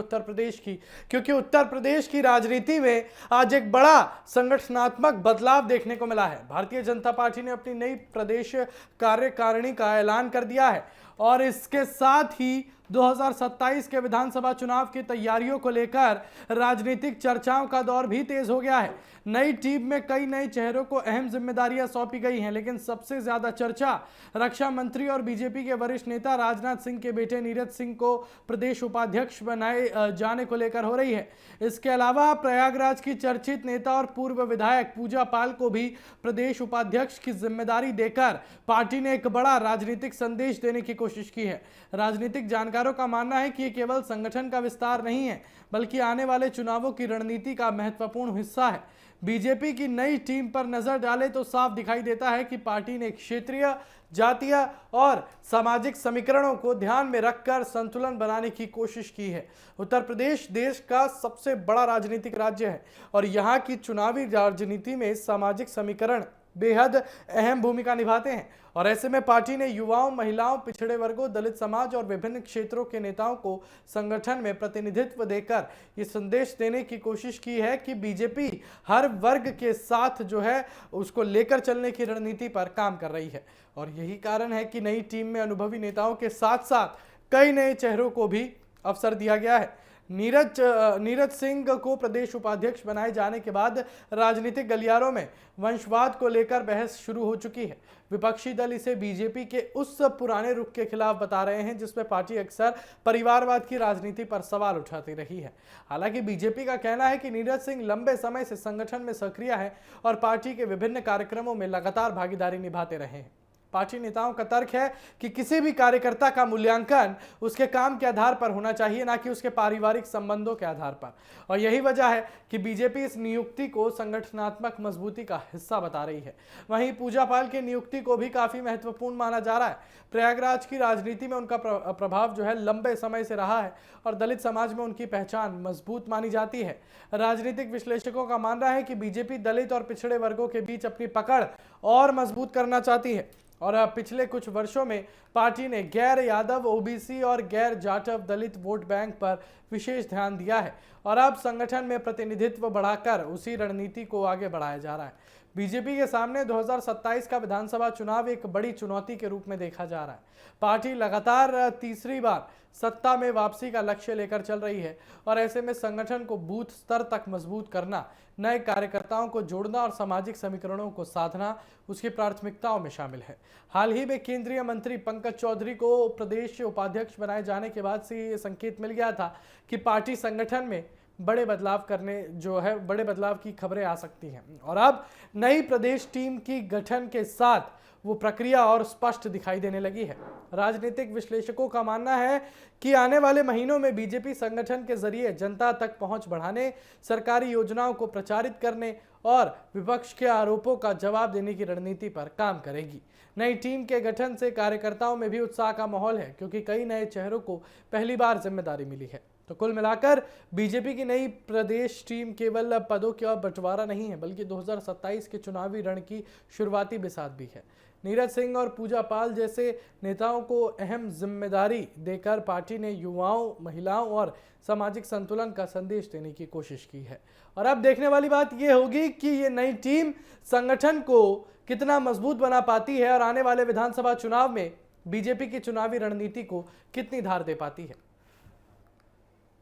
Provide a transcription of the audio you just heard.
उत्तर प्रदेश की, क्योंकि उत्तर प्रदेश की राजनीति में आज एक बड़ा संगठनात्मक बदलाव देखने को मिला है। भारतीय जनता पार्टी ने अपनी नई प्रदेश कार्यकारिणी का ऐलान कर दिया है और इसके साथ ही 2027 के विधानसभा चुनाव की तैयारियों को लेकर राजनीतिक चर्चाओं का दौर भी तेज हो गया है। नई टीम में कई नए चेहरों को अहम जिम्मेदारियां सौंपी गई हैं, लेकिन सबसे ज्यादा चर्चा रक्षा मंत्री और बीजेपी के वरिष्ठ नेता राजनाथ सिंह के बेटे नीरज सिंह को प्रदेश उपाध्यक्ष बनाए जाने को लेकर हो रही है। इसके अलावा प्रयागराज की चर्चित नेता और पूर्व विधायक पूजा पाल को भी प्रदेश उपाध्यक्ष की जिम्मेदारी देकर पार्टी ने एक बड़ा राजनीतिक संदेश देने की कोशिश की है। राजनीतिक जानकारों का मानना है कि ये केवल संगठन का विस्तार नहीं है, बल्कि आने वाले चुनावों की रणनीति का महत्वपूर्ण हिस्सा है। बीजेपी की नई टीम पर नजर डाले तो साफ दिखाई देता है कि पार्टी ने क्षेत्रीय, जातीय और सामाजिक समीकरणों को ध्यान में रखकर संतुलन बनाने की कोशिश की है। उत्तर प्रदेश देश का सबसे बड़ा राजनीतिक राज्य है और यहाँ की चुनावी राजनीति में सामाजिक समीकरण बेहद अहम भूमिका निभाते हैं और ऐसे में पार्टी ने युवाओं, महिलाओं, पिछड़े वर्गों, दलित समाज और विभिन्न क्षेत्रों के नेताओं को संगठन में प्रतिनिधित्व देकर ये संदेश देने की कोशिश की है कि बीजेपी हर वर्ग के साथ जो है उसको लेकर चलने की रणनीति पर काम कर रही है और यही कारण है कि नई टीम में अनुभवी नेताओं के साथ साथ कई नए चेहरों को भी अवसर दिया गया है। नीरज सिंह को प्रदेश उपाध्यक्ष बनाए जाने के बाद राजनीतिक गलियारों में वंशवाद को लेकर बहस शुरू हो चुकी है। विपक्षी दल इसे बीजेपी के उस पुराने रुख के खिलाफ बता रहे हैं जिसमें पार्टी अक्सर परिवारवाद की राजनीति पर सवाल उठाती रही है। हालांकि बीजेपी का कहना है कि नीरज सिंह लंबे समय से संगठन में सक्रिय है और पार्टी के विभिन्न कार्यक्रमों में लगातार भागीदारी निभाते रहे हैं। पार्टी नेताओं का तर्क है कि किसी भी कार्यकर्ता का मूल्यांकन उसके काम के आधार पर होना चाहिए, ना कि उसके पारिवारिक संबंधों के आधार पर, और यही वजह है कि बीजेपी इस नियुक्ति को संगठनात्मक मजबूती का हिस्सा बता रही है। वहीं पूजा पाल की नियुक्ति को भी काफी महत्वपूर्ण माना जा रहा है। प्रयागराज की राजनीति में उनका प्रभाव जो है लंबे समय से रहा है और दलित समाज में उनकी पहचान मजबूत मानी जाती है। राजनीतिक विश्लेषकों का मानना है कि बीजेपी दलित और पिछड़े वर्गों के बीच अपनी पकड़ और मजबूत करना चाहती है और पिछले कुछ वर्षों में पार्टी ने गैर यादव, ओबीसी और गैर जाटव दलित वोट बैंक पर विशेष ध्यान दिया है और अब संगठन में प्रतिनिधित्व बढ़ाकर उसी रणनीति को आगे बढ़ाया जा रहा है। बीजेपी के सामने 2027 का विधानसभा चुनाव एक बड़ी चुनौती के रूप में देखा जा रहा है। पार्टी लगातार तीसरी बार सत्ता में वापसी का लक्ष्य लेकर चल रही है और ऐसे में संगठन को बूथ स्तर तक मजबूत करना, नए कार्यकर्ताओं को जोड़ना और सामाजिक समीकरणों को साधना उसकी प्राथमिकताओं में शामिल है। हाल ही में केंद्रीय मंत्री पंकज चौधरी को प्रदेश उपाध्यक्ष बनाए जाने के बाद से ये संकेत मिल गया था कि पार्टी संगठन में बड़े बदलाव की खबरें आ सकती हैं और अब नई प्रदेश टीम की गठन के साथ वो प्रक्रिया और स्पष्ट दिखाई देने लगी है। राजनीतिक विश्लेषकों का मानना है कि आने वाले महीनों में बीजेपी संगठन के जरिए जनता तक पहुंच बढ़ाने, सरकारी योजनाओं को प्रचारित करने और विपक्ष के आरोपों का जवाब देने की रणनीति पर काम करेगी। नई टीम के गठन से कार्यकर्ताओं में भी उत्साह का माहौल है क्योंकि कई नए चेहरों को पहली बार जिम्मेदारी मिली है। तो कुल मिलाकर बीजेपी की नई प्रदेश टीम केवल पदों का बंटवारा नहीं है, बल्कि 2027 के चुनावी रण की शुरुआती बिसात भी है। नीरज सिंह और पूजा पाल जैसे नेताओं को अहम जिम्मेदारी देकर पार्टी ने युवाओं, महिलाओं और सामाजिक संतुलन का संदेश देने की कोशिश की है और अब देखने वाली बात यह होगी कि ये नई टीम संगठन को कितना मजबूत बना पाती है और आने वाले विधानसभा चुनाव में बीजेपी की चुनावी रणनीति को कितनी धार दे पाती है।